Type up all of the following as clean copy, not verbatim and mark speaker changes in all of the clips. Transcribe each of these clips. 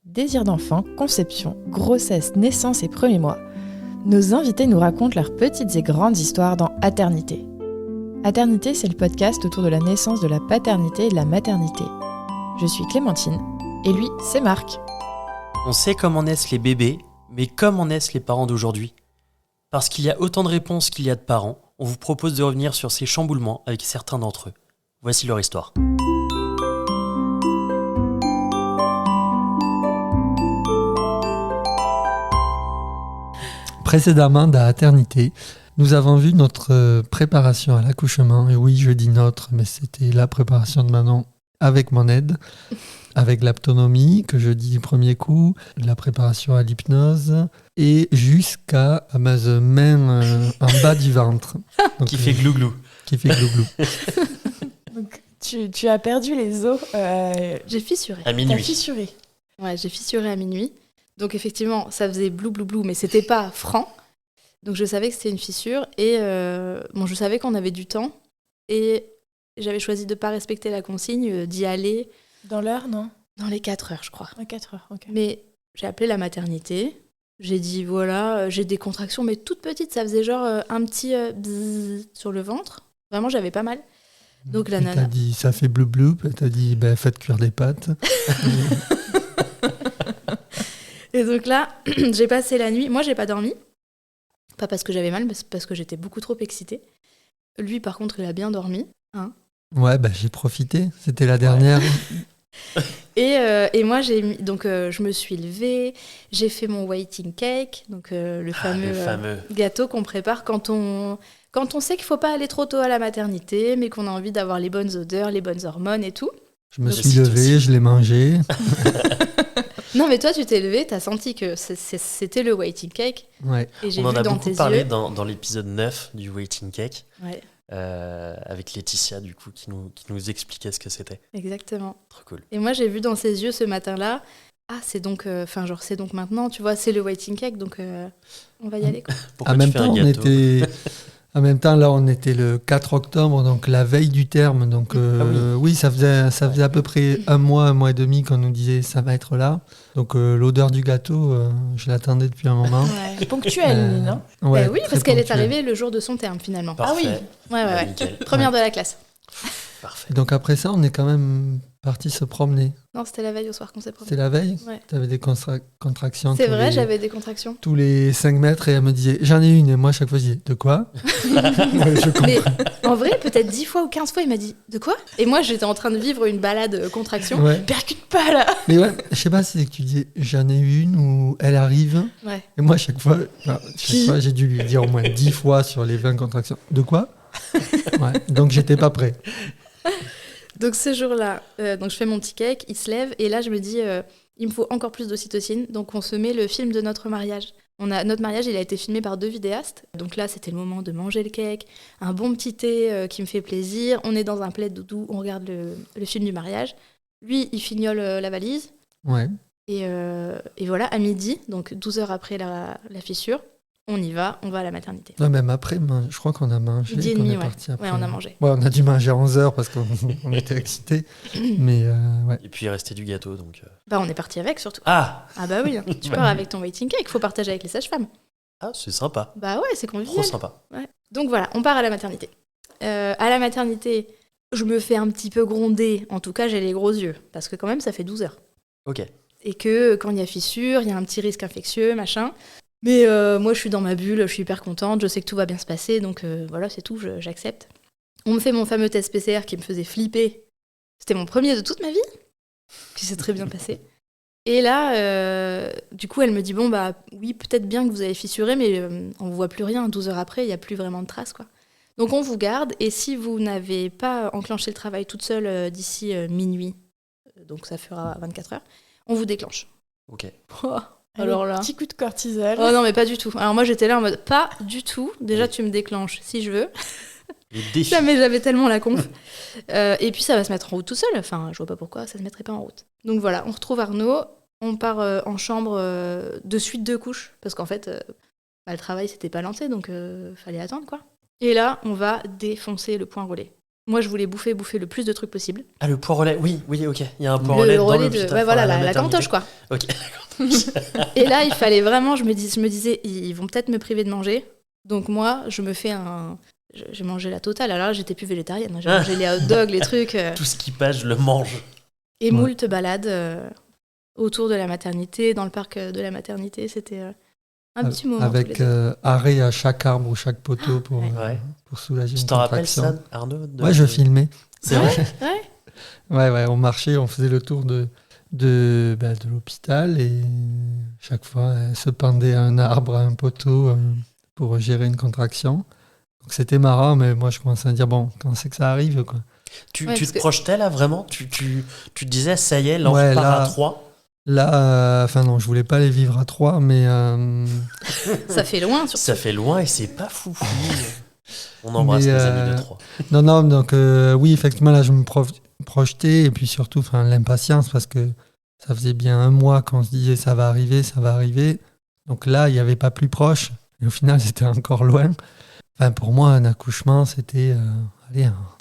Speaker 1: Désir d'enfant, conception, grossesse, naissance et premiers mois, nos invités nous racontent leurs petites et grandes histoires dans Aternité. Aternité, c'est le podcast autour de la naissance, de la paternité et de la maternité. Je suis Clémentine, et lui, c'est Marc.
Speaker 2: On sait comment naissent les bébés, mais comment naissent les parents d'aujourd'hui ? Parce qu'il y a autant de réponses qu'il y a de parents, on vous propose de revenir sur ces chamboulements avec certains d'entre eux. Voici leur histoire.
Speaker 3: Précédemment dans Aternité, nous avons vu notre préparation à l'accouchement. Et oui, je dis notre, mais c'était la préparation de Manon avec mon aide, avec l'aptonomie, que je dis du premier coup, la préparation à l'hypnose, et jusqu'à ma main en bas du ventre. Donc,
Speaker 2: Qui fait glouglou.
Speaker 3: Qui fait glouglou.
Speaker 1: Donc, tu as perdu les os.
Speaker 4: J'ai fissuré.
Speaker 2: À
Speaker 1: T'as
Speaker 2: minuit.
Speaker 1: fissuré.
Speaker 4: Ouais, j'ai fissuré à minuit. Donc effectivement, ça faisait blou blou blou, mais c'était pas franc. Donc je savais que c'était une fissure et je savais qu'on avait du temps et j'avais choisi de pas respecter la consigne d'y aller
Speaker 1: Dans l'heure, non ?
Speaker 4: dans les 4 heures, je crois.
Speaker 1: À 4 heures, ok.
Speaker 4: Mais j'ai appelé la maternité. J'ai dit voilà, j'ai des contractions, mais toutes petites, ça faisait genre un petit bzzz sur le ventre. Vraiment, j'avais pas mal. Donc la
Speaker 3: Puis
Speaker 4: nana.
Speaker 3: t'as dit ça fait blou blou, puis t'as dit faites cuire des pâtes.
Speaker 4: Et donc là, j'ai passé la nuit. Moi, j'ai pas dormi. Pas parce que j'avais mal, mais parce que j'étais beaucoup trop excitée. Lui, par contre, il a bien dormi. Hein.
Speaker 3: Ouais, j'ai profité. C'était la dernière.
Speaker 4: Et moi, je me suis levée. J'ai fait mon waiting cake, donc le fameux gâteau qu'on prépare quand on sait qu'il faut pas aller trop tôt à la maternité, mais qu'on a envie d'avoir les bonnes odeurs, les bonnes hormones et tout.
Speaker 3: Je me
Speaker 4: Donc,
Speaker 3: suis levé, je l'ai mangé.
Speaker 4: Non, mais toi, tu t'es levé, t'as senti que c'était le waiting cake.
Speaker 3: Ouais.
Speaker 4: Et j'ai
Speaker 2: On en
Speaker 4: vu
Speaker 2: a
Speaker 4: dans
Speaker 2: beaucoup
Speaker 4: tes
Speaker 2: parlé
Speaker 4: yeux.
Speaker 2: dans l'épisode 9 du Waiting Cake,
Speaker 4: Ouais,
Speaker 2: avec Laetitia, du coup, qui nous expliquait ce que c'était.
Speaker 4: exactement.
Speaker 2: Trop cool.
Speaker 4: Et moi, j'ai vu dans ses yeux ce matin-là, c'est donc, c'est donc maintenant, tu vois, c'est le waiting cake, donc on va y aller, quoi.
Speaker 2: Pourquoi
Speaker 3: En
Speaker 2: tu
Speaker 3: même
Speaker 2: fais
Speaker 3: temps,
Speaker 2: un gâteau
Speaker 3: En même temps, là, on était le 4 octobre, donc la veille du terme. Donc, oui, ça faisait à peu près un mois et demi qu'on nous disait ça va être là. Donc, l'odeur du gâteau, je l'attendais depuis un moment.
Speaker 4: Ouais.
Speaker 1: Ponctuel, non ?
Speaker 3: Ouais,
Speaker 4: Bah oui,
Speaker 3: très
Speaker 4: parce qu'elle est
Speaker 3: ponctuel.
Speaker 4: arrivée le jour de son terme, finalement.
Speaker 2: Parfait.
Speaker 4: Ouais.
Speaker 2: Nickel.
Speaker 4: Première de la classe.
Speaker 2: Parfait.
Speaker 3: Donc, après ça, on est quand même parti se promener.
Speaker 4: Non, c'était la veille au soir qu'on s'est promené.
Speaker 3: C'était la veille.
Speaker 4: Ouais.
Speaker 3: Tu avais des contractions.
Speaker 4: C'est vrai, j'avais des contractions.
Speaker 3: tous les 5 mètres et elle me disait j'en ai une. Et moi, à chaque fois, je disais de quoi? Ouais, je comprends.
Speaker 4: Mais en vrai, peut-être 10 fois ou 15 fois, il m'a dit « De quoi ?» Et moi, j'étais en train de vivre une balade contraction.
Speaker 3: Ouais.
Speaker 4: Percute pas, là.
Speaker 3: Mais ouais, je sais pas si c'est que tu disais j'en ai une ou elle arrive.
Speaker 4: Ouais.
Speaker 3: Et moi, chaque fois, j'ai dû lui dire au moins 10 fois sur les 20 contractions. De quoi? Ouais, donc, j'étais pas prêt.
Speaker 4: Donc ce jour-là, donc je fais mon petit cake, il se lève, et là, je me dis il me faut encore plus d'ocytocine. Donc on se met le film de notre mariage. Notre mariage, il a été filmé par 2 vidéastes. Donc là, c'était le moment de manger le cake, un bon petit thé qui me fait plaisir. On est dans un plaid doudou, on regarde le film du mariage. Lui, il fignole la valise.
Speaker 3: Ouais.
Speaker 4: Et voilà, à midi, donc 12 heures après la fissure, on y va, on va à la maternité.
Speaker 3: Non, même après, je crois qu'on a mangé.
Speaker 4: Midi et
Speaker 3: qu'on
Speaker 4: demi,
Speaker 3: est
Speaker 4: ouais.
Speaker 3: parti après.
Speaker 4: Ouais, on a mangé.
Speaker 3: Ouais, on a dû manger à 11h parce qu'on était excités. Mais ouais.
Speaker 2: Et puis il restait du gâteau, donc...
Speaker 4: Bah, on est parti avec, surtout.
Speaker 2: Ah,
Speaker 4: Ah bah oui, tu pars avec ton waiting cake, faut partager avec les sages-femmes.
Speaker 2: c'est sympa.
Speaker 4: Bah ouais, c'est
Speaker 2: Trop
Speaker 4: convivial.
Speaker 2: sympa.
Speaker 4: Ouais. Donc voilà, on part à la maternité. À la maternité, je me fais un petit peu gronder. En tout cas, j'ai les gros yeux. Parce que quand même, ça fait 12 heures.
Speaker 2: Ok.
Speaker 4: Et que quand il y a fissure, il y a un petit risque infectieux, machin. Mais moi, je suis dans ma bulle, je suis hyper contente, je sais que tout va bien se passer. Donc voilà, c'est tout, j'accepte. On me fait mon fameux test PCR qui me faisait flipper. C'était mon premier de toute ma vie. Qui s'est très bien passé. Et là, du coup, elle me dit, bon, bah oui, peut-être bien que vous avez fissuré, mais on ne voit plus rien. 12 heures après, il n'y a plus vraiment de traces, quoi. Donc on vous garde, et si vous n'avez pas enclenché le travail toute seule d'ici minuit, donc ça fera 24 heures, on vous déclenche.
Speaker 2: Ok.
Speaker 4: Oh,
Speaker 1: Allez,
Speaker 4: alors là...
Speaker 1: petit coup de cortisol.
Speaker 4: Oh non, mais pas du tout. Alors moi, j'étais là en mode, pas du tout. Déjà, tu me déclenches si je veux.
Speaker 2: Les défis.
Speaker 4: Jamais j'avais tellement la conf. Et puis ça va se mettre en route tout seul. Enfin, je vois pas pourquoi ça se mettrait pas en route. Donc voilà, on retrouve Arnaud. On part en chambre de suite de couches. Parce qu'en fait, le travail s'était pas lancé, donc fallait attendre, quoi. Et là, on va défoncer le point relais. Moi, je voulais bouffer le plus de trucs possible.
Speaker 2: Ah, le poids relais, oui, ok. Il y a un poids relais dans l'hôpital.
Speaker 4: Ouais, voilà, la
Speaker 2: maternité.
Speaker 4: cantoche, quoi.
Speaker 2: Ok.
Speaker 4: Et là, il fallait vraiment, je me disais, ils vont peut-être me priver de manger. Donc moi, je me fais j'ai mangé la totale. Alors là, j'étais plus végétarienne. J'ai mangé les hot dogs, les trucs.
Speaker 2: Tout ce qui passe, je le mange.
Speaker 4: Et moult balades autour de la maternité, dans le parc de la maternité. C'était un petit moment.
Speaker 3: Avec arrêt à chaque arbre ou chaque poteau pour soulager
Speaker 2: Tu
Speaker 3: une
Speaker 2: t'en rappelles
Speaker 3: contraction.
Speaker 2: ça, Arnaud
Speaker 3: Ouais, je filmais.
Speaker 2: C'est vrai.
Speaker 3: Ouais, on marchait, on faisait le tour de l'hôpital et chaque fois, elle se pendait à un arbre, à un poteau pour gérer une contraction. Donc c'était marrant, mais moi je commençais à dire, bon, quand c'est que ça arrive, quoi.
Speaker 2: Tu te projetais là, vraiment tu te disais, ça y est, là, on part
Speaker 3: là,
Speaker 2: à 3
Speaker 3: Là, non, je voulais pas les vivre à 3, mais...
Speaker 4: Ça fait loin, surtout.
Speaker 2: Ça fait loin et c'est pas fou. On embrasse les amis de 3.
Speaker 3: Non, donc oui, effectivement, là, je me projetais, et puis surtout, l'impatience, parce que ça faisait bien 1 mois qu'on se disait, ça va arriver. Donc là, il n'y avait pas plus proche, et au final, c'était encore loin. Pour moi, un accouchement, c'était...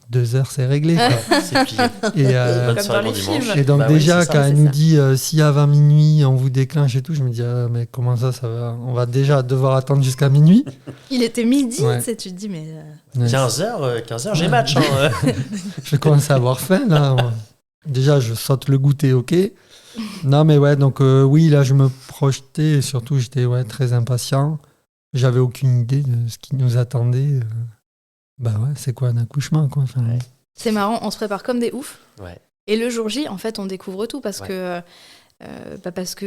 Speaker 3: 2 heures, c'est réglé, quoi.
Speaker 2: C'est plié.
Speaker 3: Et,
Speaker 4: comme dans les films.
Speaker 3: Et donc
Speaker 2: Bah
Speaker 3: déjà,
Speaker 2: oui,
Speaker 3: quand elle nous dit si avant minuit, on vous déclenche et tout, je me dis, mais comment ça va? On va déjà devoir attendre jusqu'à minuit.
Speaker 4: Il était midi,
Speaker 3: Ouais.
Speaker 4: tu te dis, mais...
Speaker 2: 15h, j'ai match. Hein.
Speaker 3: Je commence à avoir faim, là. Déjà, je saute le goûter, ok. Non, mais ouais, donc oui, là, je me projetais, et surtout, j'étais très impatient. J'avais aucune idée de ce qui nous attendait. C'est quoi un accouchement, quoi.
Speaker 4: C'est marrant, on se prépare comme des oufs.
Speaker 2: Ouais.
Speaker 4: Et le jour J, en fait, on découvre tout parce que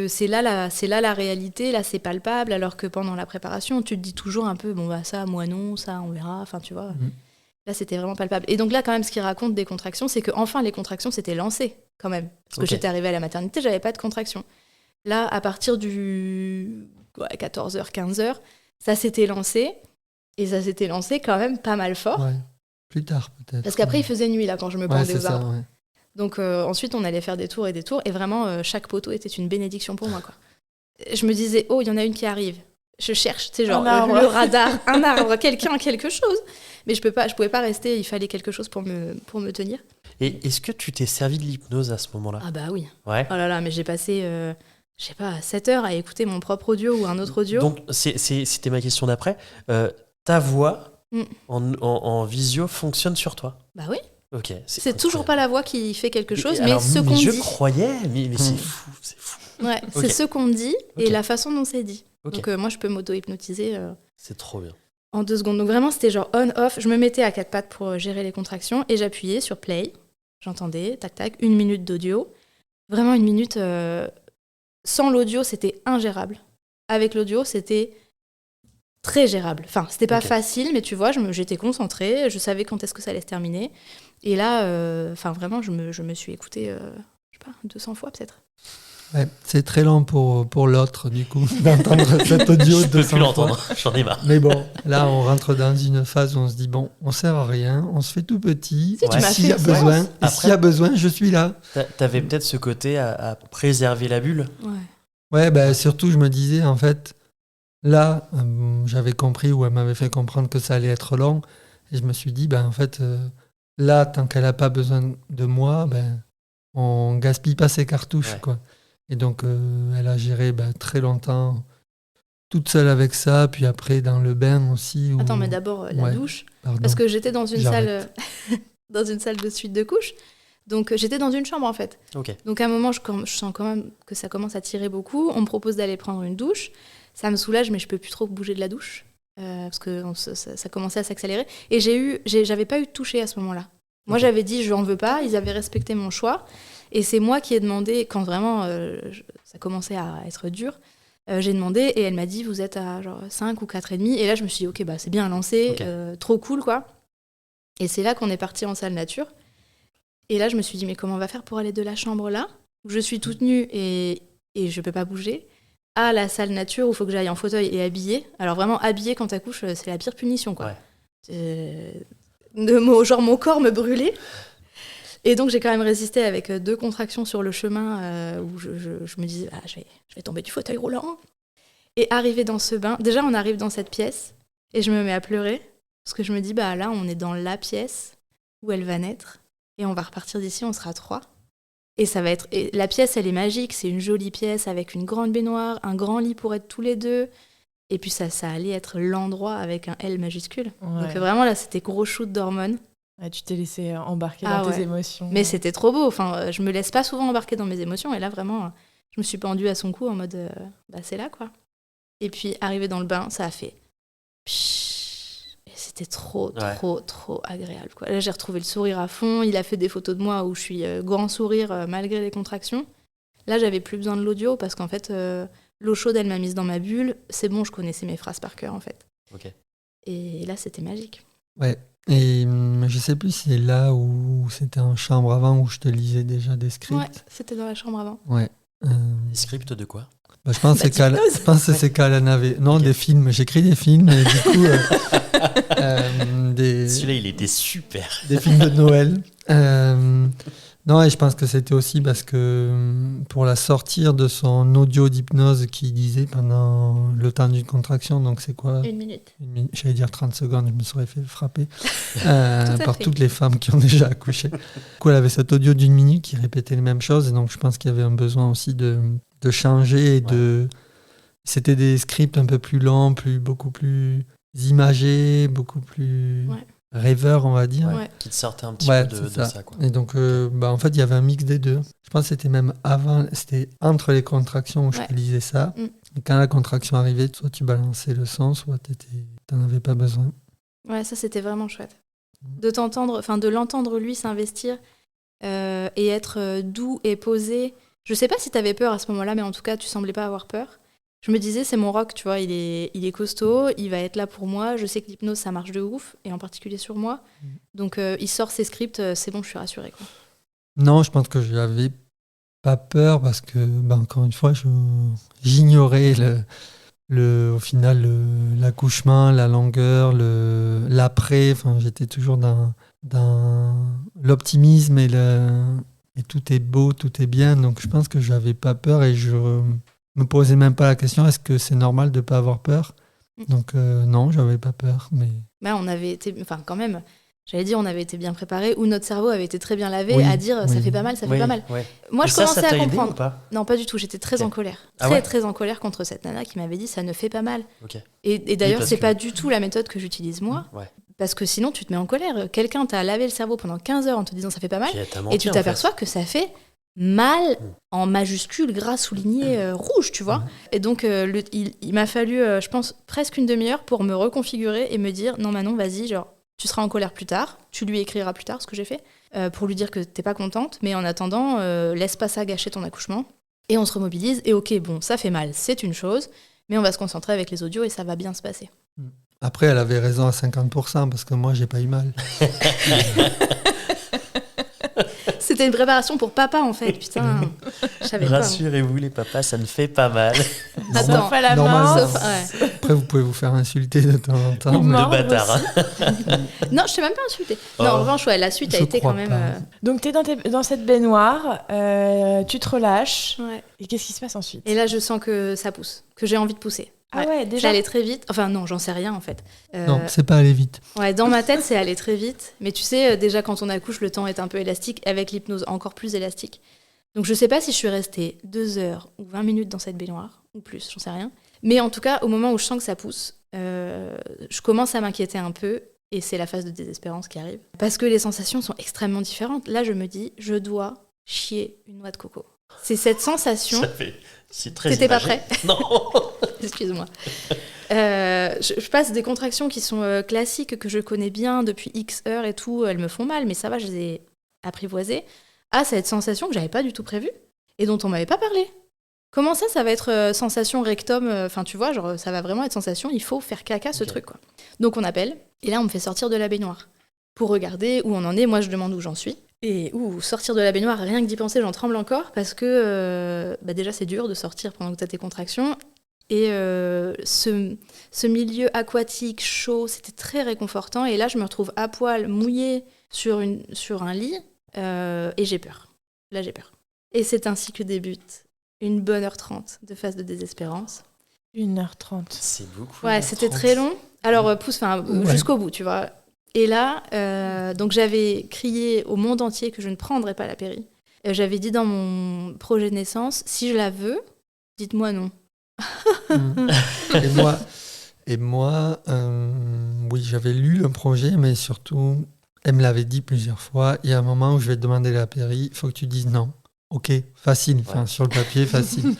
Speaker 4: c'est là la réalité, là c'est palpable, alors que pendant la préparation, tu te dis toujours un peu, ça, moi non, ça, on verra, tu vois. Là, c'était vraiment palpable. Et donc là, quand même, ce qu'il raconte des contractions, c'est que enfin les contractions s'étaient lancées, quand même. Parce que j'étais arrivée à la maternité, j'avais pas de contractions. Là, à partir du 14h, 15h, ça s'était lancé. Et ça s'était lancé quand même pas mal fort.
Speaker 3: Ouais, plus tard peut-être.
Speaker 4: Parce qu'après, il faisait nuit là quand je me pendais aux arbres.
Speaker 3: Ouais.
Speaker 4: Donc ensuite, on allait faire des tours. Et vraiment, chaque poteau était une bénédiction pour moi, quoi. Je me disais, il y en a une qui arrive. Je cherche, le radar, un arbre, quelqu'un, quelque chose. Mais je pouvais pas rester, il fallait quelque chose pour me tenir.
Speaker 2: Et est-ce que tu t'es servi de l'hypnose à ce moment-là?
Speaker 4: Ah bah oui.
Speaker 2: Ouais.
Speaker 4: Oh là là, mais j'ai passé... 7 heures à écouter mon propre audio ou un autre audio.
Speaker 2: Donc, c'était ma question d'après. Ta voix en visio fonctionne sur toi?
Speaker 4: Bah oui.
Speaker 2: Ok.
Speaker 4: C'est toujours pas la voix qui fait quelque chose,
Speaker 2: mais
Speaker 4: ce qu'on dit.
Speaker 2: Je croyais, mais c'est fou.
Speaker 4: Ouais,
Speaker 2: Okay.
Speaker 4: c'est ce qu'on dit et la façon dont c'est dit.
Speaker 2: Okay.
Speaker 4: Donc moi, je peux m'auto-hypnotiser.
Speaker 2: C'est trop bien.
Speaker 4: En 2 secondes. Donc vraiment, c'était genre on-off. Je me mettais à 4 pattes pour gérer les contractions et j'appuyais sur play. J'entendais, tac, 1 minute d'audio. Vraiment 1 minute... Sans l'audio, c'était ingérable. Avec l'audio, c'était très gérable. Enfin, c'était pas facile, mais tu vois, j'étais concentrée, je savais quand est-ce que ça allait se terminer. Et là, vraiment, je me suis écoutée, 200 fois peut-être.
Speaker 3: Ouais, c'est très lent pour l'autre, du coup, d'entendre cet audio.
Speaker 2: Je peux plus l'entendre, j'en ai marre.
Speaker 3: Mais bon, là, on rentre dans une phase où on se dit, on sert à rien, on se fait tout petit. S'il y a besoin, je suis là.
Speaker 2: T'avais peut-être ce côté à préserver la bulle.
Speaker 3: Ouais, surtout, je me disais, en fait, là, j'avais compris, ou elle m'avait fait comprendre que ça allait être long, et je me suis dit, en fait, là, tant qu'elle n'a pas besoin de moi, on gaspille pas ses cartouches, quoi. Et donc, elle a géré très longtemps, toute seule avec ça, puis après dans le bain aussi.
Speaker 4: Attends, mais d'abord la douche, parce que j'étais dans une salle, dans une salle de suite de couches. Donc j'étais dans une chambre en fait.
Speaker 2: Okay.
Speaker 4: Donc à un moment, je sens quand même que ça commence à tirer beaucoup. On me propose d'aller prendre une douche. Ça me soulage, mais je peux plus trop bouger de la douche parce que ça commençait à s'accélérer. Et j'avais pas eu de toucher à ce moment-là. Moi, j'avais dit je n'en veux pas. Ils avaient respecté mon choix. Et c'est moi qui ai demandé, quand vraiment ça commençait à être dur, j'ai demandé et elle m'a dit vous êtes à genre 5 ou 4,5. Et là, je me suis dit ok, c'est bien lancé, trop cool quoi. Et c'est là qu'on est parti en salle nature. Et là, je me suis dit, mais comment on va faire pour aller de la chambre là, où je suis toute nue et je peux pas bouger, à la salle nature où il faut que j'aille en fauteuil et habillée. Alors vraiment, habillée quand t'accouches, c'est la pire punition, quoi. Genre, mon corps me brûlait. Et donc, j'ai quand même résisté avec 2 contractions sur le chemin où je me disais, je vais tomber du fauteuil roulant. Et arriver dans ce bain, déjà, on arrive dans cette pièce et je me mets à pleurer parce que je me dis, là, on est dans la pièce où elle va naître. Et on va repartir d'ici, on sera 3. Et ça va être... Et la pièce, elle est magique. C'est une jolie pièce avec une grande baignoire, un grand lit pour être tous les 2. Et puis ça allait être l'endroit avec un L majuscule.
Speaker 1: Ouais.
Speaker 4: Donc vraiment, là, c'était gros shoot d'hormones.
Speaker 1: Ouais, tu t'es laissé embarquer dans tes émotions.
Speaker 4: Mais c'était trop beau. Enfin, je me laisse pas souvent embarquer dans mes émotions. Et là, vraiment, je me suis pendue à son cou en mode, c'est là, quoi. Et puis, arrivé dans le bain, ça a fait... Et c'était trop agréable, quoi. Là, j'ai retrouvé le sourire à fond. Il a fait des photos de moi où je suis grand sourire malgré les contractions. Là, j'avais plus besoin de l'audio parce qu'en fait, l'eau chaude, elle m'a mise dans ma bulle. C'est bon, je connaissais mes phrases par cœur, en fait.
Speaker 2: Ok.
Speaker 4: Et là, c'était magique.
Speaker 3: Ouais. Et je sais plus si c'est là où c'était en chambre avant où je te lisais déjà des scripts.
Speaker 4: Ouais, c'était dans la chambre avant.
Speaker 3: Ouais.
Speaker 2: Des scripts de quoi?
Speaker 3: Je pense que c'est qu'elle en avait. Non,
Speaker 2: Ok.
Speaker 3: des films. J'écris des films et du coup,
Speaker 2: Celui-là, il était super.
Speaker 3: des films de Noël. Non, et je pense que c'était aussi parce que pour la sortir de son audio d'hypnose qu'il disait pendant le temps d'une contraction, donc c'est quoi?
Speaker 4: 1 minute.
Speaker 3: J'allais dire 30 secondes, je me serais fait frapper
Speaker 4: à
Speaker 3: par
Speaker 4: fait.
Speaker 3: toutes les femmes qui ont déjà accouché. Du coup, elle avait cet audio d'1 minute qui répétait les mêmes choses, et donc je pense qu'il y avait un besoin aussi de changer et de... C'était des scripts un peu plus longs, beaucoup plus imagés, beaucoup plus rêveurs, on va dire.
Speaker 4: Ouais.
Speaker 2: Qui te sortait un petit peu de
Speaker 3: c'est
Speaker 2: ça, quoi.
Speaker 3: Et donc, en fait, il y avait un mix des deux. Je pense que c'était même avant, c'était entre les contractions où je te lisais ça.
Speaker 4: Mm.
Speaker 3: Et quand la contraction arrivait, soit tu balançais le son, soit t'en avais pas besoin.
Speaker 4: Ouais, ça, c'était vraiment chouette. De l'entendre lui s'investir et être doux et posé. Je sais pas si t'avais peur à ce moment-là, mais en tout cas, tu semblais pas avoir peur. Je me disais, c'est mon rock, tu vois, il est costaud, il va être là pour moi. Je sais que l'hypnose, ça marche de ouf, et en particulier sur moi. Donc, il sort ses scripts, c'est bon, je suis rassurée, quoi.
Speaker 3: Non, je pense que j'avais pas peur parce que, encore une fois, j'ignorais au final l'accouchement, la longueur, l'après. Enfin, j'étais toujours dans l'optimisme et tout est beau, tout est bien. Donc, je pense que j'avais pas peur et je me posais même pas la question est-ce que c'est normal de pas avoir peur. Donc non, j'avais pas peur, mais
Speaker 4: on avait été, quand même, j'allais dire, on avait été bien préparés, ou notre cerveau avait été très bien lavé à dire ça fait pas mal, ça fait pas mal.
Speaker 2: Ouais.
Speaker 4: Moi, je commençais à comprendre.
Speaker 2: Ou pas?
Speaker 4: Non, pas du tout. J'étais très en colère, très en colère contre cette nana qui m'avait dit ça ne fait pas mal.
Speaker 2: Okay.
Speaker 4: Et d'ailleurs, c'est pas du tout la méthode que j'utilise moi.
Speaker 2: Ouais.
Speaker 4: Parce que sinon, tu te mets en colère. Quelqu'un t'a lavé le cerveau pendant 15 heures en te disant ça fait pas mal,
Speaker 2: Menti,
Speaker 4: et tu t'aperçois que ça fait mal en majuscule, gras souligné, rouge, tu vois. Et donc, il m'a fallu, je pense, presque une demi-heure pour me reconfigurer et me dire non, Manon, vas-y, genre, tu seras en colère plus tard, tu lui écriras plus tard ce que j'ai fait, pour lui dire que t'es pas contente, mais en attendant, laisse pas ça gâcher ton accouchement. Et on se remobilise, et ok, bon, ça fait mal, c'est une chose, mais on va se concentrer avec les audios et ça va bien se passer.
Speaker 3: Après, elle avait raison à 50%, parce que moi, j'ai pas eu mal.
Speaker 4: C'était une préparation pour papa, en fait, putain. Je savais pas.
Speaker 2: Rassurez-vous, les papas, ça ne fait pas mal.
Speaker 4: Attends,
Speaker 1: Sauf à la
Speaker 3: normal,
Speaker 1: main.
Speaker 4: sauf,
Speaker 3: Après, vous pouvez vous faire insulter de temps en temps.
Speaker 1: Ou
Speaker 3: mais-
Speaker 2: De
Speaker 1: mordre
Speaker 2: bâtard.
Speaker 4: Non, je t'ai même pas insultée. Non, en revanche, la suite a
Speaker 3: Je
Speaker 4: été
Speaker 3: crois
Speaker 4: quand même...
Speaker 3: pas.
Speaker 1: Donc, t'es dans cette baignoire, tu te relâches.
Speaker 4: Ouais.
Speaker 1: Et qu'est-ce qui se passe ensuite?
Speaker 4: Et là, je sens que ça pousse, que j'ai envie de pousser.
Speaker 1: Ah ouais, déjà.
Speaker 4: J'allais très vite. Enfin, non, j'en sais rien, en fait.
Speaker 3: Non, c'est pas aller vite.
Speaker 4: Ouais, dans ma tête, c'est aller très vite. Mais tu sais, déjà, quand on accouche, le temps est un peu élastique. Avec l'hypnose, encore plus élastique. Donc, je sais pas si je suis restée 2 heures ou 20 minutes dans cette baignoire, ou plus, j'en sais rien. Mais en tout cas, au moment où je sens que ça pousse, je commence à m'inquiéter un peu. Et c'est la phase de désespérance qui arrive. Parce que les sensations sont extrêmement différentes. Là, je me dis, je dois chier une noix de coco. C'est cette sensation...
Speaker 2: C'est très
Speaker 4: T'étais pas
Speaker 2: imagé.
Speaker 4: prêt?
Speaker 2: Non.
Speaker 4: Excuse-moi. Je passe des contractions qui sont classiques, que je connais bien depuis X heures et tout. Elles me font mal, mais ça va, je les ai apprivoisées. À cette sensation que j'avais pas du tout prévue et dont on m'avait pas parlé. Comment ça va être sensation rectum? Enfin, tu vois, genre, ça va vraiment être sensation, il faut faire caca, ce truc, quoi. Donc, on appelle, et là, on me fait sortir de la baignoire pour regarder où on en est. Moi, je demande où j'en suis. Et sortir de la baignoire, rien que d'y penser, j'en tremble encore parce que déjà, c'est dur de sortir pendant que tu as tes contractions. Et ce milieu aquatique, chaud, c'était très réconfortant. Et là, je me retrouve à poil, mouillée sur un lit, et j'ai peur. Là, j'ai peur. Et c'est ainsi que débute une bonne heure 30 de phase de désespérance.
Speaker 1: 1h30.
Speaker 2: C'est beaucoup.
Speaker 4: Ouais, c'était très long. Alors, pousse,
Speaker 3: Ouais.
Speaker 4: jusqu'au bout, tu vois. Et là, donc j'avais crié au monde entier que je ne prendrais pas la péri. J'avais dit dans mon projet de naissance, si je la veux, dites-moi non.
Speaker 3: Et moi, oui, j'avais lu le projet, mais surtout, elle me l'avait dit plusieurs fois. Il y a un moment où je vais te demander la péri, il faut que tu dises non. Ok, facile, enfin, sur le papier, facile.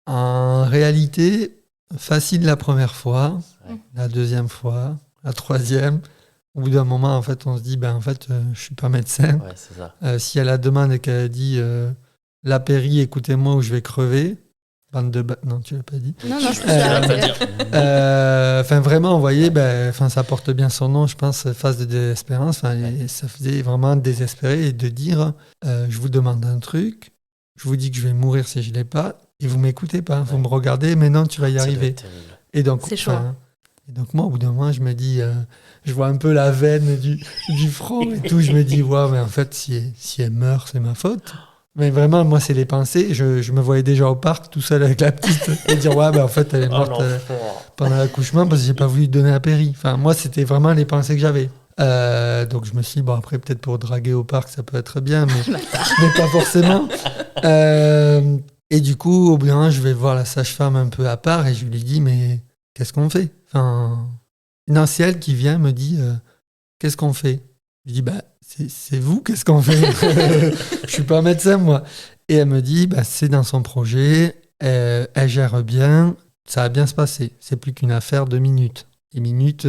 Speaker 3: En réalité, facile la première fois, la deuxième fois, la troisième. Au bout d'un moment, en fait, on se dit, je suis pas médecin.
Speaker 2: Ouais, c'est ça.
Speaker 3: Si elle a demande et qu'elle dit la péri, écoutez-moi ou je vais crever. Non, tu l'as pas dit.
Speaker 4: Non, je peux
Speaker 3: Enfin, vraiment, vous voyez, ça porte bien son nom, je pense, phase de désespérance. Et ça faisait vraiment désespérer et de dire je vous demande un truc, je vous dis que je vais mourir si je l'ai pas, et vous m'écoutez pas. Vous me regardez, mais non, tu vas y arriver. Et donc,
Speaker 4: c'est chaud.
Speaker 3: Et donc, moi, au bout d'un moment, je me dis, je vois un peu la veine du front et tout. Je me dis, ouais, mais en fait, si elle meurt, c'est ma faute. Mais vraiment, moi, c'est les pensées. Je me voyais déjà au parc, tout seul avec la petite, et dire, ouais, en fait, elle est morte pendant l'accouchement parce que j'ai pas voulu lui donner la péri. Enfin, moi, c'était vraiment les pensées que j'avais. Donc, je me suis dit, après, peut-être pour draguer au parc, ça peut être bien, mais pas forcément. Et du coup, au bout d'un moment, je vais voir la sage-femme un peu à part et je lui dis, mais qu'est-ce qu'on fait? Non, c'est elle qui vient me dit qu'est-ce qu'on fait? Je dis c'est vous, qu'est-ce qu'on fait? Je suis pas médecin moi. Et elle me dit c'est dans son projet, elle gère bien, ça va bien se passer. C'est plus qu'une affaire de minutes. Les minutes,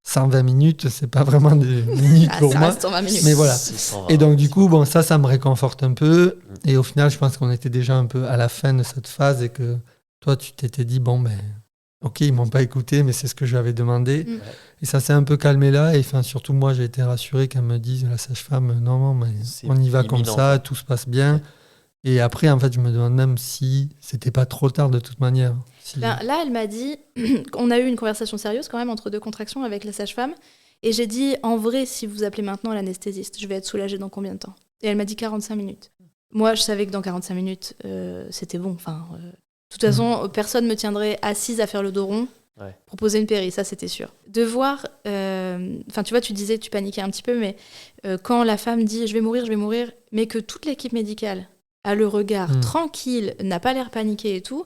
Speaker 3: 120 minutes, c'est pas vraiment des minutes pour moi.
Speaker 4: 120 minutes.
Speaker 3: Mais voilà. Et donc du coup, ça me réconforte un peu. Et au final, je pense qu'on était déjà un peu à la fin de cette phase et que toi, tu t'étais dit ok, ils m'ont pas écouté, mais c'est ce que j'avais demandé. Et ça s'est un peu calmé là. Et surtout, moi, j'ai été rassuré qu'elle me dise, la sage-femme, non, mais on y va imminent, comme ça, tout se passe bien. Et après, en fait, je me demande même si c'était pas trop tard de toute manière.
Speaker 4: Là, elle m'a dit, on a eu une conversation sérieuse quand même entre deux contractions avec la sage-femme. Et j'ai dit, en vrai, si vous appelez maintenant l'anesthésiste, je vais être soulagée dans combien de temps? Et elle m'a dit 45 minutes. Moi, je savais que dans 45 minutes, c'était bon. De toute façon, personne ne me tiendrait assise à faire le dos rond, proposer une péri, ça c'était sûr. De voir, tu vois, tu disais, tu paniquais un petit peu, mais quand la femme dit « je vais mourir », mais que toute l'équipe médicale a le regard tranquille, n'a pas l'air paniqué et tout,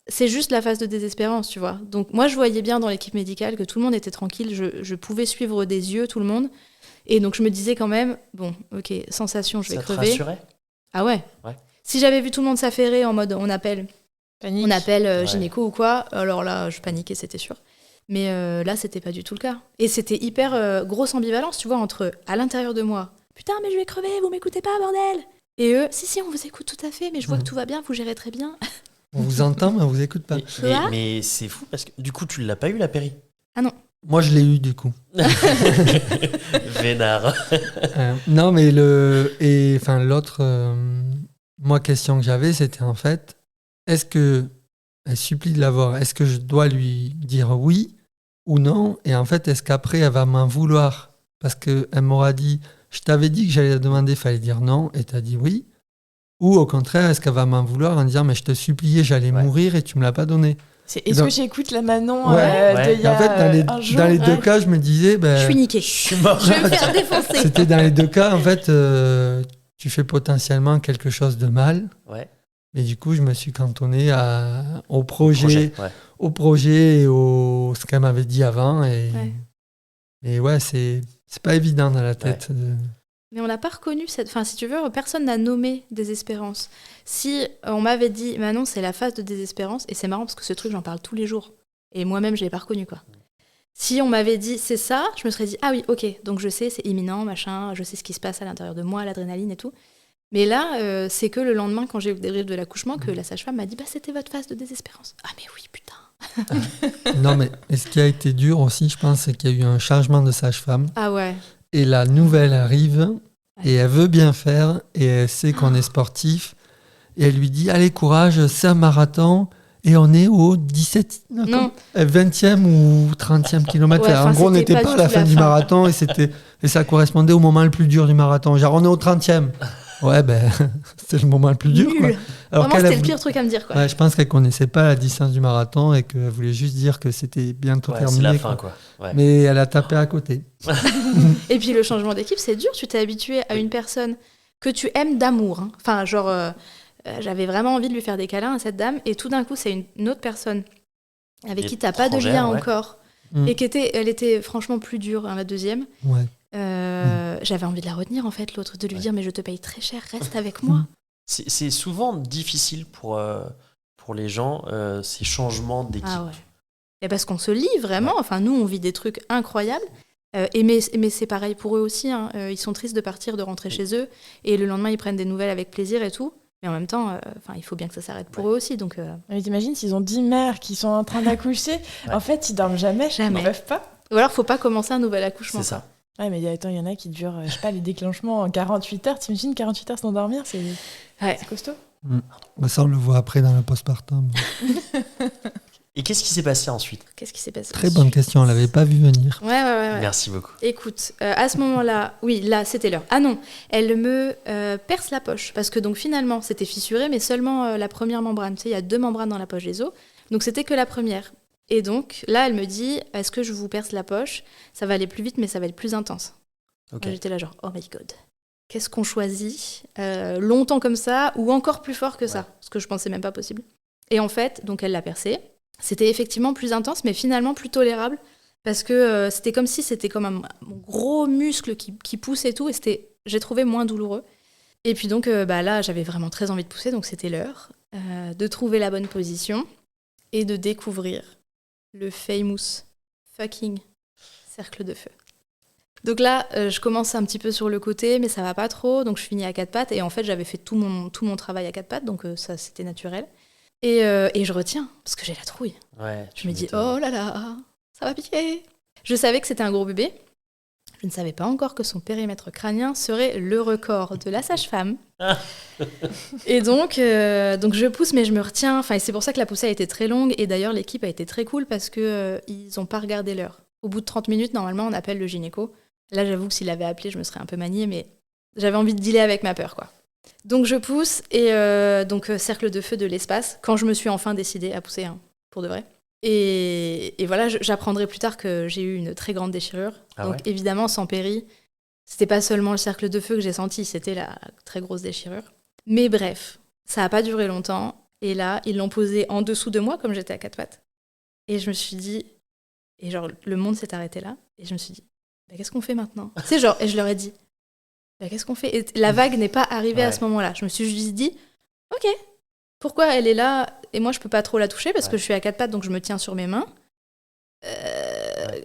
Speaker 4: c'est juste la phase de désespérance, tu vois. Donc moi, je voyais bien dans l'équipe médicale que tout le monde était tranquille, je pouvais suivre des yeux tout le monde, et donc je me disais quand même, bon, ok, sensation, je vais crever.
Speaker 2: Ça te rassurait?
Speaker 4: Ah ouais. Si j'avais vu tout le monde s'affairer en mode on appelle gynéco ou quoi, alors là je paniquais, c'était sûr, mais là c'était pas du tout le cas, et c'était hyper grosse ambivalence, tu vois, entre à l'intérieur de moi, putain mais je vais crever, vous m'écoutez pas bordel, et eux, si on vous écoute tout à fait, mais je vois que tout va bien, vous gérez très bien.
Speaker 3: On vous entend mais on vous écoute pas.
Speaker 2: Mais c'est fou parce que du coup tu l'as pas eu la péri?
Speaker 4: Ah non.
Speaker 3: Moi je l'ai eu du coup.
Speaker 2: Vénard.
Speaker 3: Non mais l'autre moi question que j'avais c'était en fait, est-ce que elle supplie de l'avoir, est-ce que je dois lui dire oui ou non, et en fait est-ce qu'après elle va m'en vouloir parce qu'elle m'aura dit je t'avais dit que j'allais la demander, il fallait dire non et t'as dit oui, ou au contraire est-ce qu'elle va m'en vouloir en disant mais je te suppliais, j'allais mourir et tu me l'as pas donné.
Speaker 1: Est-ce que j'écoute la Manon
Speaker 3: en fait dans les deux cas je me disais
Speaker 4: je suis niquée, je
Speaker 2: suis mort,
Speaker 4: je vais me faire défoncer.
Speaker 3: C'était dans les deux cas en fait tu fais potentiellement quelque chose de mal. Mais du coup, je me suis cantonné au projet et ce qu'elle m'avait dit avant. Et c'est pas évident dans la tête.
Speaker 4: Mais on n'a pas reconnu cette... Enfin, si tu veux, personne n'a nommé désespérance. Si on m'avait dit, Manon, c'est la phase de désespérance, et c'est marrant parce que ce truc, j'en parle tous les jours. Et moi-même, je l'ai pas reconnu, quoi. Si on m'avait dit, c'est ça, je me serais dit, ah oui, ok, donc je sais, c'est imminent, machin, je sais ce qui se passe à l'intérieur de moi, l'adrénaline et tout. Mais là, c'est que le lendemain, quand j'ai eu le débrief de l'accouchement, que la sage-femme m'a dit c'était votre phase de désespérance. Ah mais oui, putain.
Speaker 3: Non, mais ce qui a été dur aussi, je pense, c'est qu'il y a eu un changement de sage-femme.
Speaker 4: Ah ouais.
Speaker 3: Et la nouvelle arrive, et elle veut bien faire, et elle sait qu'on est sportif, et elle lui dit allez, courage, c'est un marathon, et on est au 20e ou 30e kilomètre. En gros, on n'était pas à la fin du marathon, et ça correspondait au moment le plus dur du marathon. Genre, on est au 30e. Ouais, ben, c'était le moment le plus dur. Quoi.
Speaker 4: Nul.
Speaker 3: Alors
Speaker 4: Vraiment,
Speaker 3: qu'elle a
Speaker 4: c'était le
Speaker 3: voulu-
Speaker 4: pire truc à me dire, quoi.
Speaker 3: Ouais, je pense qu'elle connaissait pas la distance du marathon et qu'elle voulait juste dire que c'était bientôt
Speaker 2: Ouais,
Speaker 3: terminé.
Speaker 2: c'est la fin,
Speaker 3: quoi.
Speaker 2: quoi. Ouais.
Speaker 3: Mais elle a tapé à côté.
Speaker 4: Et puis le changement d'équipe, c'est dur. Tu t'es habitué à une personne que tu aimes d'amour. Hein. Enfin, genre, j'avais vraiment envie de lui faire des câlins à cette dame, et tout d'un coup, c'est une autre personne avec
Speaker 2: Et
Speaker 4: qui t'as pas de
Speaker 2: étrangère,
Speaker 4: lien
Speaker 2: ouais.
Speaker 4: encore,
Speaker 3: Mm.
Speaker 4: et elle était franchement plus dure, hein, la deuxième.
Speaker 3: Ouais.
Speaker 4: J'avais envie de la retenir, en fait, l'autre, de lui
Speaker 2: Ouais.
Speaker 4: dire, mais je te paye très cher, reste avec moi.
Speaker 2: C'est souvent difficile pour les gens, ces changements d'équipe.
Speaker 4: Ah ouais. Et parce qu'on se lie vraiment. Enfin, nous, on vit des trucs incroyables. Mais c'est pareil pour eux aussi. Hein. Ils sont tristes de partir, de rentrer chez eux. Et le lendemain, ils prennent des nouvelles avec plaisir et tout. Mais en même temps, il faut bien que ça s'arrête pour eux aussi. Donc,
Speaker 1: Mais t'imagines s'ils ont 10 mères qui sont en train d'accoucher, en fait, ils dorment jamais.
Speaker 4: Jamais.
Speaker 1: Ils peuvent pas.
Speaker 4: Ou alors, faut pas commencer un nouvel accouchement.
Speaker 2: C'est ça.
Speaker 1: Ouais, mais attends, il y en a qui durent, je sais pas, les déclenchements en 48 heures. T'imagines 48 heures sans dormir, c'est
Speaker 4: Ouais.
Speaker 1: costaud.
Speaker 3: Bah, ça, on le voit après dans le postpartum.
Speaker 2: Et qu'est-ce qui s'est passé ensuite?
Speaker 4: Qu'est-ce qui s'est passé
Speaker 3: Très bonne question, on l'avait pas vu venir.
Speaker 4: Ouais.
Speaker 2: Merci beaucoup.
Speaker 4: Écoute, à ce moment-là, oui, là, c'était l'heure. Ah non, elle me perce la poche. Parce que donc finalement, c'était fissuré, mais seulement la première membrane. Tu sais, il y a 2 membranes dans la poche des os. Donc c'était que la première. Et donc là, elle me dit, est-ce que je vous perce la poche? Ça va aller plus vite, mais ça va être plus intense.
Speaker 2: Ok.
Speaker 4: Moi, j'étais là genre, oh my god. Qu'est-ce qu'on choisit longtemps comme ça ou encore plus fort que ça?
Speaker 2: Ouais.
Speaker 4: Parce que je pensais même pas possible. Et en fait, donc elle l'a percé. C'était effectivement plus intense, mais finalement plus tolérable. Parce que c'était comme si c'était comme un gros muscle qui pousse et tout. Et j'ai trouvé moins douloureux. Et puis donc là, j'avais vraiment très envie de pousser. Donc c'était l'heure de trouver la bonne position et de découvrir le famous fucking cercle de feu. Donc là, je commence un petit peu sur le côté, mais ça va pas trop. Donc je finis à 4 pattes. Et en fait, j'avais fait tout mon travail à 4 pattes. Donc ça, c'était naturel. Et je retiens, parce que j'ai la trouille.
Speaker 2: Ouais,
Speaker 4: Je me dis, oh là là, ça va piquer. Je savais que c'était un gros bébé. Je ne savais pas encore que son périmètre crânien serait le record de la sage-femme. Et donc je pousse, mais je me retiens. Enfin, et c'est pour ça que la poussée a été très longue. Et d'ailleurs, l'équipe a été très cool parce qu'ils n'ont pas regardé l'heure. Au bout de 30 minutes, normalement, on appelle le gynéco. Là, j'avoue que s'il avait appelé, je me serais un peu maniée, mais j'avais envie de dealer avec ma peur, quoi. Donc je pousse, et cercle de feu de l'espace, quand je me suis enfin décidée à pousser, hein, pour de vrai. Et voilà, j'apprendrai plus tard que j'ai eu une très grande déchirure.
Speaker 2: Ah
Speaker 4: Donc
Speaker 2: ouais.
Speaker 4: évidemment, sans péri, c'était pas seulement le cercle de feu que j'ai senti, c'était la très grosse déchirure. Mais bref, ça a pas duré longtemps. Et là, ils l'ont posé en dessous de moi, comme j'étais à 4 pattes. Et je me suis dit... Et genre, le monde s'est arrêté là. Et je me suis dit, bah, qu'est-ce qu'on fait maintenant? C'est genre, et je leur ai dit, bah, qu'est-ce qu'on fait? Et la vague n'est pas arrivée à
Speaker 2: Ouais.
Speaker 4: ce moment-là. Je me suis juste dit, ok, pourquoi elle est là et moi je peux pas trop la toucher parce que je suis à 4 pattes donc je me tiens sur mes mains.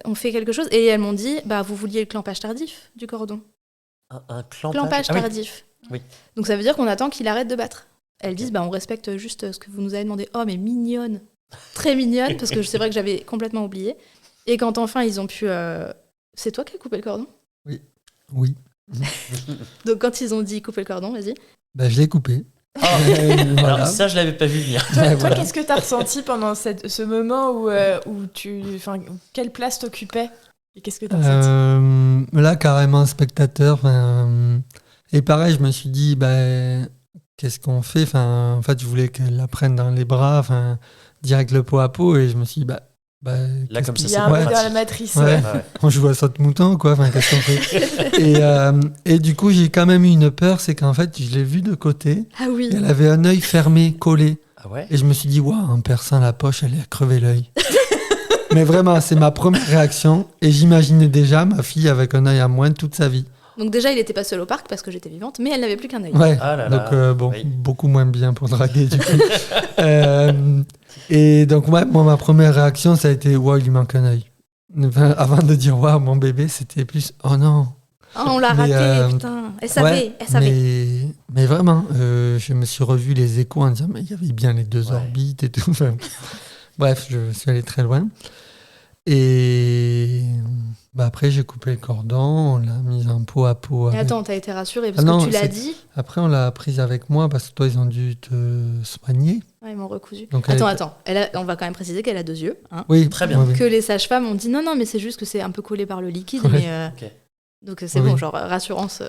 Speaker 4: On fait quelque chose. Et elles m'ont dit, bah vous vouliez le clampage tardif du cordon.
Speaker 2: Un clampage.
Speaker 4: Clampage
Speaker 2: Ah oui.
Speaker 4: tardif.
Speaker 2: Oui.
Speaker 4: Donc ça veut dire qu'on attend qu'il arrête de battre. Elles disent, bah on respecte juste ce que vous nous avez demandé. Oh mais mignonne, très mignonne, parce que c'est vrai que j'avais complètement oublié. Et quand enfin ils ont pu... C'est toi qui as coupé le cordon?
Speaker 3: Oui.
Speaker 4: Donc quand ils ont dit couper le cordon, vas-y.
Speaker 3: Bah, je l'ai coupé.
Speaker 2: Ah,
Speaker 3: Voilà.
Speaker 2: alors ça, je l'avais pas vu venir.
Speaker 1: Toi,
Speaker 3: Voilà.
Speaker 1: qu'est-ce que t'as ressenti pendant ce moment où quelle place t'occupais? Et qu'est-ce que t'as ressenti?
Speaker 3: Là, carrément spectateur. Et pareil, je me suis dit, qu'est-ce qu'on fait? En fait, je voulais qu'elle la prenne dans les bras, direct le pot à pot. Et je me suis dit,
Speaker 2: Là, comme ça,
Speaker 1: Il y
Speaker 2: c'est
Speaker 1: a un
Speaker 2: pas
Speaker 1: peu dans la
Speaker 2: pratique.
Speaker 1: matrice.
Speaker 3: Ouais.
Speaker 1: Ouais.
Speaker 2: Ah ouais.
Speaker 3: on joue à saute-mouton, quoi. Qu'est-ce qu'on fait? Et du coup, j'ai quand même eu une peur, c'est qu'en fait, je l'ai vue de côté.
Speaker 4: Ah oui.
Speaker 3: Et elle avait un œil fermé, collé.
Speaker 2: Ah ouais.
Speaker 3: Et je me suis dit, waouh, en perçant la poche, elle a crevé l'œil. Mais vraiment, c'est ma première réaction. Et j'imaginais déjà ma fille avec un œil à moins toute sa vie.
Speaker 4: Donc déjà, il n'était pas seul au parc parce que j'étais vivante, mais elle n'avait plus qu'un œil.
Speaker 3: Ouais.
Speaker 2: Ah là là.
Speaker 3: Donc,
Speaker 2: Oui.
Speaker 3: beaucoup moins bien pour draguer, du coup. Et donc, ouais, moi, ma première réaction, ça a été, waouh, il lui manque un œil. Avant de dire, waouh, mon bébé, c'était plus, oh non.
Speaker 4: Oh, on l'a
Speaker 3: Mais,
Speaker 4: raté, putain. Elle savait,
Speaker 3: Ouais,
Speaker 4: elle savait.
Speaker 3: mais vraiment, je me suis revu les échos en disant, mais il y avait bien les 2
Speaker 2: Ouais.
Speaker 3: orbites et tout. Bref, je suis allé très loin. Et après, j'ai coupé le cordon, on l'a mise en pot à pot.
Speaker 4: Mais
Speaker 3: avec-
Speaker 4: attends, t'as été rassurée parce
Speaker 3: Ah non,
Speaker 4: que tu l'as
Speaker 3: c'est-
Speaker 4: dit.
Speaker 3: Après, on l'a prise avec moi parce que toi, ils ont dû te soigner.
Speaker 4: Ouais, ils m'ont recousu.
Speaker 3: Donc, elle
Speaker 4: Attends. On va quand même préciser qu'elle a 2 yeux. Hein.
Speaker 3: Oui,
Speaker 2: Très bien.
Speaker 3: oui.
Speaker 4: Que les sages-femmes ont dit non, mais c'est juste que c'est un peu collé par le liquide.
Speaker 2: Ouais.
Speaker 4: Mais,
Speaker 2: Ok.
Speaker 4: donc c'est
Speaker 3: Oui.
Speaker 4: bon, genre rassurance.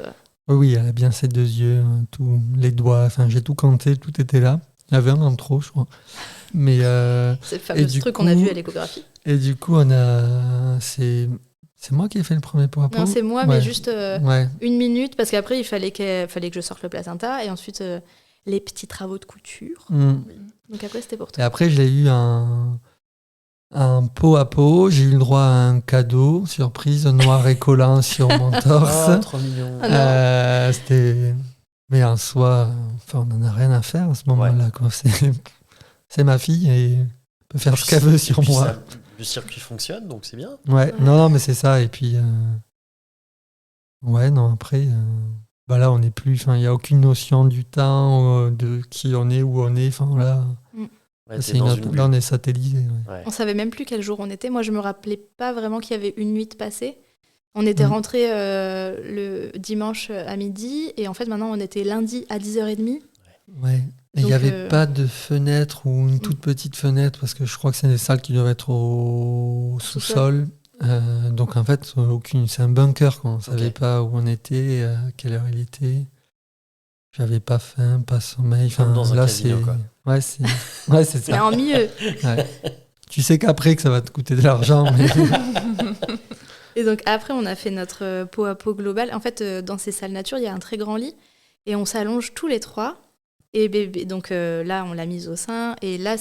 Speaker 3: Oui, elle a bien ses 2 yeux, tous les doigts, enfin j'ai tout compté, tout était là. Il y avait un en trop, je crois. Mais
Speaker 4: C'est le fameux
Speaker 3: du
Speaker 4: truc qu'on a
Speaker 3: coup-
Speaker 4: vu à l'échographie.
Speaker 3: et du coup, c'est moi qui ai fait le premier pot à pot.
Speaker 4: Non, c'est moi,
Speaker 3: Ouais.
Speaker 4: mais juste
Speaker 3: Ouais.
Speaker 4: 1 minute, parce qu'après, il fallait que je sorte le placenta, et ensuite, les petits travaux de couture.
Speaker 3: Mm.
Speaker 4: Donc après, c'était pour
Speaker 3: Et
Speaker 4: toi.
Speaker 3: après, j'ai eu un pot à pot. J'ai eu le droit à un cadeau, surprise, noir et collant sur mon torse.
Speaker 2: Oh, trop mignon.
Speaker 4: Ah non.
Speaker 3: C'était... Mais en soi, on n'en a rien à faire à ce moment-là. Quoi. C'est ma fille et elle peut faire ce qu'elle veut sur
Speaker 2: Et puis
Speaker 3: moi.
Speaker 2: le circuit fonctionne, donc c'est bien.
Speaker 3: Ouais, non, mais c'est ça. Et puis, ouais, non, après, bah là, on n'est plus. Il n'y a aucune notion du temps, de qui on est, où on est. Enfin, là,
Speaker 2: Ouais, t'es
Speaker 3: c'est
Speaker 2: dans
Speaker 3: une
Speaker 2: une
Speaker 3: là, on
Speaker 2: bulle.
Speaker 3: est satellisé. Ouais.
Speaker 2: Ouais.
Speaker 4: On savait même plus quel jour on était. Moi, je me rappelais pas vraiment qu'il y avait une nuit de passée. On était rentrés le dimanche à midi, et en fait, maintenant, on était lundi à 10h30.
Speaker 3: Ouais. Et il n'y
Speaker 4: Donc,
Speaker 3: avait pas de fenêtre ou une toute petite fenêtre, parce que je crois que c'est des salles qui doivent être au sous-sol. Donc en fait, c'est un bunker, quoi. On ne savait pas où on était, à quelle heure il était. J'avais pas faim, pas sommeil. Enfin,
Speaker 2: Comme dans un
Speaker 3: là,
Speaker 2: casino, quoi.
Speaker 3: Ouais, c'est
Speaker 4: Mais
Speaker 3: ça.
Speaker 4: en mieux.
Speaker 3: Ouais. Tu sais qu'après que ça va te coûter de l'argent, mais
Speaker 4: Et donc après, on a fait notre pot à pot global. En fait, dans ces salles nature, il y a un très grand lit, et on s'allonge tous les 3. Et bébé, donc là, on l'a mise au sein. Et là,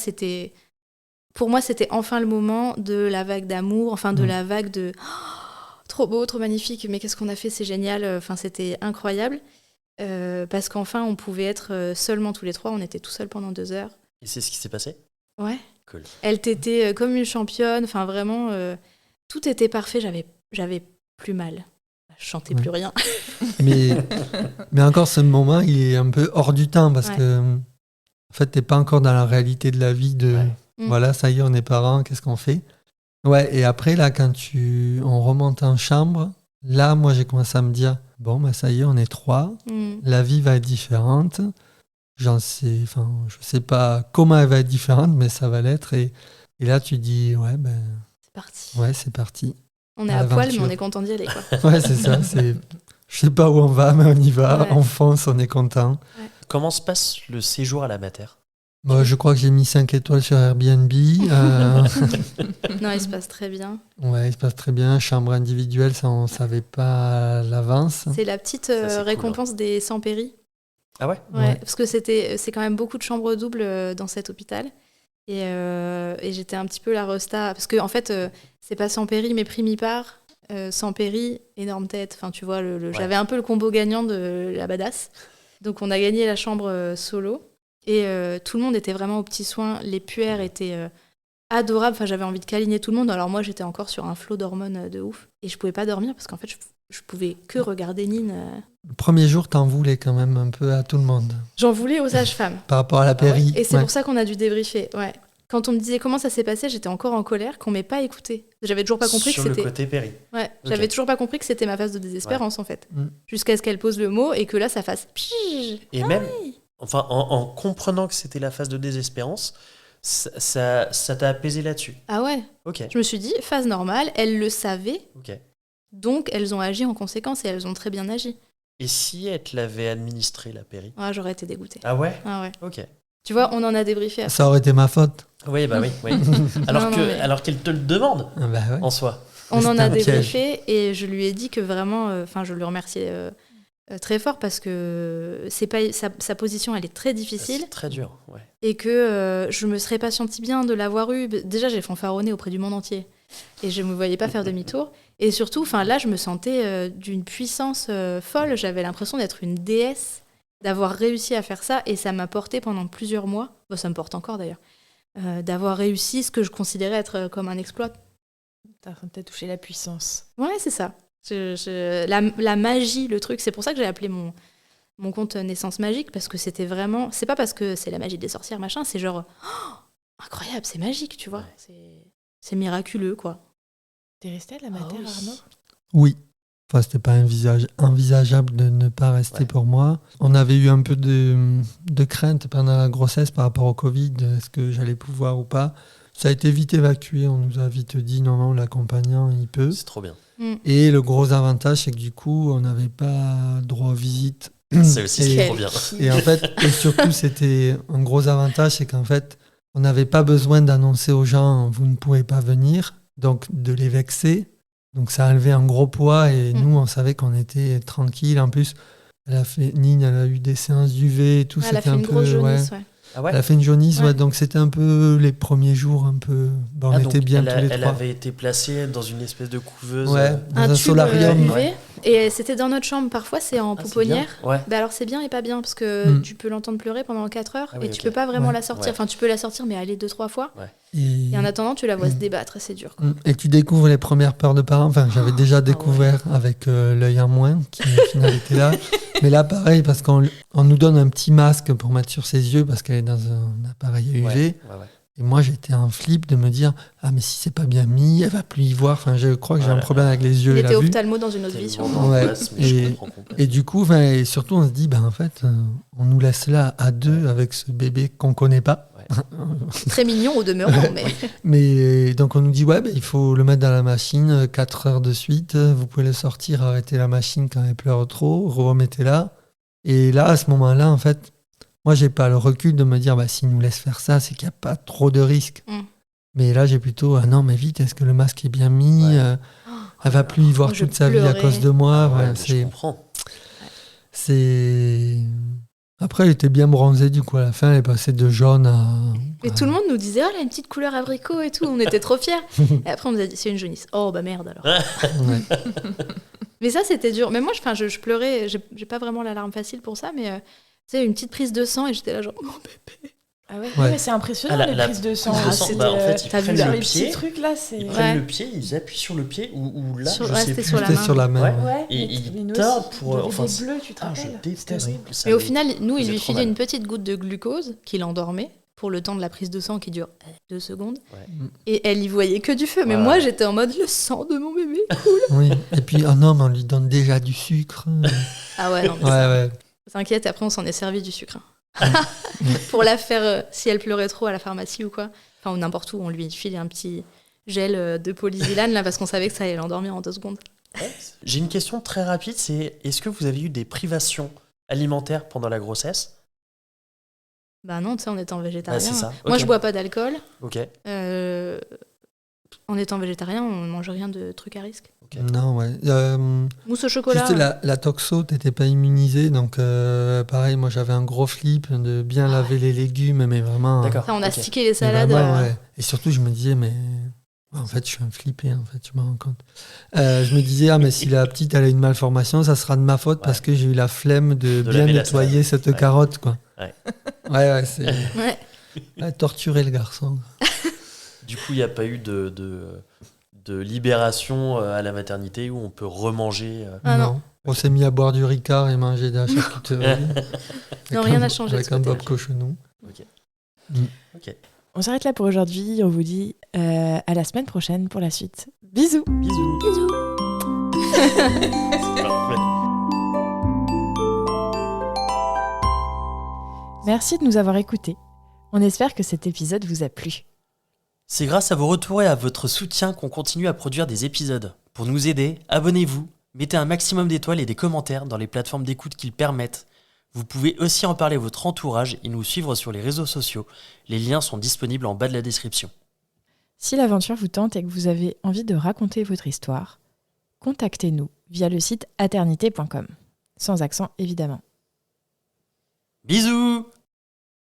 Speaker 4: pour moi, c'était enfin le moment de la vague d'amour, enfin de la vague de trop beau, trop magnifique, mais qu'est-ce qu'on a fait, c'est génial. Enfin, c'était incroyable. Parce qu'enfin, on pouvait être seulement tous les 3. On était tout seuls pendant 2 heures.
Speaker 2: Et c'est ce qui s'est passé?
Speaker 4: Ouais.
Speaker 2: Cool.
Speaker 4: Elle t'était comme une championne. Enfin, vraiment, tout était parfait. J'avais plus mal. Je chantais plus rien.
Speaker 3: mais encore ce moment, il est un peu hors du temps, parce que en fait, t'es pas encore dans la réalité de la vie de voilà, ça y est, on est parents, qu'est-ce qu'on fait? Ouais, et après, là, quand on remonte en chambre, là, moi, j'ai commencé à me dire, bon, bah, ça y est, on est 3, la vie va être différente. Je sais pas comment elle va être différente, mais ça va l'être. Et là, tu dis, ouais, ben.
Speaker 4: C'est parti.
Speaker 3: Ouais, c'est parti.
Speaker 4: On est à poil, mais on est content d'y aller, quoi.
Speaker 3: Ouais, c'est ça. Je sais pas où on va, mais on y va. On fonce, on est content.
Speaker 4: Ouais.
Speaker 2: Comment se passe le séjour à la mater?
Speaker 3: Bon, je crois que j'ai mis 5 étoiles sur Airbnb.
Speaker 4: Non, il se passe très bien.
Speaker 3: Ouais, il se passe très bien. Chambre individuelle, ça, on savait pas à l'avance.
Speaker 4: C'est la petite
Speaker 2: Ça,
Speaker 4: récompense
Speaker 2: cool,
Speaker 4: des sans-péri.
Speaker 2: Ah ouais?
Speaker 4: Ouais, parce que c'est quand même beaucoup de chambres doubles dans cet hôpital. Et j'étais un petit peu la resta. Parce que, en fait, c'est pas sans-péri, mais primipare. Sans-péri, énorme tête. Enfin, tu vois, j'avais un peu le combo gagnant de la badass. Donc, on a gagné la chambre solo. Et tout le monde était vraiment aux petits soins. Les puères étaient adorables. Enfin, j'avais envie de câliner tout le monde. Alors, moi, j'étais encore sur un flot d'hormones de ouf. Et je pouvais pas dormir parce qu'en fait, je pouvais que regarder Nine.
Speaker 3: Le premier jour, t'en voulais quand même un peu à tout le monde.
Speaker 4: J'en voulais aux sages-femmes.
Speaker 3: Par rapport à la péri.
Speaker 4: Et c'est pour ça qu'on a dû débriefer. Ouais. Quand on me disait comment ça s'est passé, j'étais encore en colère qu'on m'ait pas écouté. J'avais toujours pas compris
Speaker 2: Sur
Speaker 4: que
Speaker 2: le
Speaker 4: c'était.
Speaker 2: côté péri.
Speaker 4: Ouais, j'avais toujours pas compris que c'était ma phase de désespérance en fait.
Speaker 3: Mm.
Speaker 4: Jusqu'à ce qu'elle pose le mot et que là ça fasse pige.
Speaker 2: Et même, enfin, en comprenant que c'était la phase de désespérance, ça t'a apaisé là-dessus.
Speaker 4: Ah ouais.
Speaker 2: Ok.
Speaker 4: Je me suis dit phase normale, elles le savaient.
Speaker 2: Ok.
Speaker 4: Donc elles ont agi en conséquence et elles ont très bien agi.
Speaker 2: Et si elle te l'avait administré, la péri?
Speaker 4: Ah, j'aurais été dégoûtée.
Speaker 2: Ah ouais?
Speaker 4: Ah ouais.
Speaker 2: Ok.
Speaker 4: Tu vois, on en a débriefé. Après.
Speaker 3: Ça aurait été ma faute.
Speaker 2: Oui, bah oui.
Speaker 4: Non, mais-
Speaker 2: Alors qu'elle te le demande
Speaker 3: Ah bah ouais.
Speaker 2: en soi.
Speaker 4: On en
Speaker 3: C'était
Speaker 4: a
Speaker 3: un piège.
Speaker 4: débriefé et je lui ai dit que vraiment, je le remerciais très fort parce que c'est pas sa position, elle est très difficile.
Speaker 2: C'est très dur, ouais.
Speaker 4: Et que je me serais pas sentie bien de l'avoir eu. Déjà, j'ai fanfaronné auprès du monde entier. Et je me voyais pas faire demi-tour. Et surtout, là, je me sentais d'une puissance folle. J'avais l'impression d'être une déesse, d'avoir réussi à faire ça. Et ça m'a porté pendant plusieurs mois. Bon, ça me porte encore d'ailleurs. D'avoir réussi ce que je considérais être comme un exploit.
Speaker 1: T'as touché la puissance.
Speaker 4: Ouais, c'est ça. La magie, le truc. C'est pour ça que j'ai appelé mon compte Naissance Magique. Parce que c'était vraiment... C'est pas parce que c'est la magie des sorcières, machin. C'est genre... Oh, incroyable, c'est magique, tu vois. C'est miraculeux, quoi.
Speaker 1: T'es resté à la mater,
Speaker 4: oui.
Speaker 1: Arnaud?
Speaker 3: Oui. Enfin, c'était pas envisageable de ne pas rester pour moi. On avait eu un peu de crainte pendant la grossesse par rapport au Covid, est-ce que j'allais pouvoir ou pas. Ça a été vite évacué, on nous a vite dit non, l'accompagnant, il peut.
Speaker 2: C'est trop bien.
Speaker 3: Et le gros avantage, c'est que du coup, on n'avait pas droit aux visites.
Speaker 2: C'est aussi trop bien.
Speaker 3: Et en fait, et surtout, c'était un gros avantage, c'est qu'en fait, on n'avait pas besoin d'annoncer aux gens « vous ne pouvez pas venir », donc de les vexer. Donc ça a enlevé un gros poids et nous, on savait qu'on était tranquille. En plus, Nine, elle a eu des séances d'UV et tout.
Speaker 4: Elle a fait une grosse jaunisse, ouais.
Speaker 2: Ah ouais.
Speaker 3: Elle a fait une jaunisse, donc c'était un peu les premiers jours, un peu. On était bien tous les trois.
Speaker 2: Elle avait été placée dans une espèce de couveuse.
Speaker 3: Dans un
Speaker 4: tube
Speaker 3: solarium.
Speaker 4: UV. Et c'était dans notre chambre. Parfois, c'est en pouponnière.
Speaker 2: C'est
Speaker 4: alors, c'est bien et pas bien parce que tu peux l'entendre pleurer pendant 4 heures et tu peux pas vraiment la sortir. Enfin, tu peux la sortir, mais aller 2-3 fois. Et en attendant, tu la vois se débattre et c'est dur.
Speaker 3: Et tu découvres les premières peurs de parents. Enfin, j'avais déjà découvert avec l'œil en moins qui au final était là. Mais là, pareil, parce qu'on nous donne un petit masque pour mettre sur ses yeux parce qu'elle est dans un appareil UV. Et moi, j'étais en flip de me dire « Ah, mais si c'est pas bien mis, elle va plus y voir. » Enfin, je crois que j'ai un problème avec les yeux et la vue.
Speaker 4: Il était ophtalmo dans une autre vie, sûrement.
Speaker 3: Et du coup, et surtout, on se dit « En fait, on nous laisse là à deux avec ce bébé qu'on connaît pas. »
Speaker 4: Très mignon au demeurant.
Speaker 3: Mais donc, on nous dit « Ouais, il faut le mettre dans la machine 4 heures de suite. Vous pouvez le sortir, arrêter la machine quand elle pleure trop, remettez-la. » Et là, à ce moment-là, en fait, moi, j'ai pas le recul de me dire, s'il nous laisse faire ça, c'est qu'il n'y a pas trop de risques. Mais là, j'ai plutôt, non, mais vite, est-ce que le masque est bien mis elle va plus y voir toute sa vie à cause de moi.
Speaker 2: Je comprends.
Speaker 3: C'est... Après, elle était bien bronzée, du coup, à la fin, elle est passée de jaune à...
Speaker 4: Et tout le monde nous disait, elle a une petite couleur abricot et tout, on était trop fiers. Et après, on nous a dit, c'est une jaunisse. Oh, merde alors. Mais ça, c'était dur. Mais moi, je pleurais, j'ai pas vraiment la larme facile pour ça, mais... Tu sais, une petite prise de sang et j'étais là genre mon bébé.
Speaker 1: Ah ouais, mais c'est impressionnant les prises de sang.
Speaker 2: En fait, ils prennent le
Speaker 1: les
Speaker 2: pied.
Speaker 1: petits trucs là, c'est.
Speaker 2: Ils prennent le pied, ils appuient sur le pied ou là, je sais plus.
Speaker 3: C'était sur la main.
Speaker 2: Et ils tordent pour.
Speaker 1: Enfin, des bleus, tu te rappelles.
Speaker 2: Je déteste.
Speaker 4: Mais au final, nous, il lui filait une petite goutte de glucose qui l'endormait pour le temps de la prise de sang qui dure 2 secondes. Et elle y voyait que du feu. Mais moi, j'étais en mode le sang de mon bébé, cool.
Speaker 3: Oui. Et puis, oh non, mais on lui donne déjà du sucre.
Speaker 4: Ah ouais, non. Mais t'inquiète, après on s'en est servi du sucre. Pour la faire, si elle pleurait trop à la pharmacie ou quoi, enfin ou n'importe où, on lui filait un petit gel de polysylane là parce qu'on savait que ça allait l'endormir en 2 secondes.
Speaker 2: J'ai une question très rapide, c'est est-ce que vous avez eu des privations alimentaires pendant la grossesse ?
Speaker 4: Bah non, tu sais, en étant végétarien.
Speaker 2: C'est ça.
Speaker 4: Moi je bois pas d'alcool.
Speaker 2: Ok.
Speaker 4: En étant végétarien, on mange rien de trucs à risque.
Speaker 3: Non,
Speaker 4: mousse au chocolat.
Speaker 3: Juste la toxo, t'étais pas immunisé, donc pareil, moi j'avais un gros flip de bien laver les légumes, mais vraiment.
Speaker 2: D'accord.
Speaker 4: Ça, on a stické les salades.
Speaker 3: Et surtout, je me disais, mais en fait, je suis un flippé, en fait, je me rends compte. Je me disais, mais si la petite elle a une malformation, ça sera de ma faute parce que j'ai eu la flemme de bien nettoyer cette carotte, quoi. C'est torturer le garçon.
Speaker 2: Du coup, il n'y a pas eu de libération à la maternité où on peut remanger.
Speaker 4: Non.
Speaker 3: On s'est mis à boire du Ricard et manger de la charcuterie.
Speaker 4: Non, rien n'a changé.
Speaker 3: Avec un bob cochonou.
Speaker 2: Ok.
Speaker 1: On s'arrête là pour aujourd'hui. On vous dit à la semaine prochaine pour la suite. Bisous.
Speaker 2: Bisous.
Speaker 4: Bisous.
Speaker 2: C'est parfait.
Speaker 1: Merci de nous avoir écoutés. On espère que cet épisode vous a plu.
Speaker 2: C'est grâce à vos retours et à votre soutien qu'on continue à produire des épisodes. Pour nous aider, abonnez-vous, mettez un maximum d'étoiles et des commentaires dans les plateformes d'écoute qu'ils permettent. Vous pouvez aussi en parler à votre entourage et nous suivre sur les réseaux sociaux. Les liens sont disponibles en bas de la description.
Speaker 1: Si l'aventure vous tente et que vous avez envie de raconter votre histoire, contactez-nous via le site aternité.com. Sans accent évidemment.
Speaker 2: Bisous!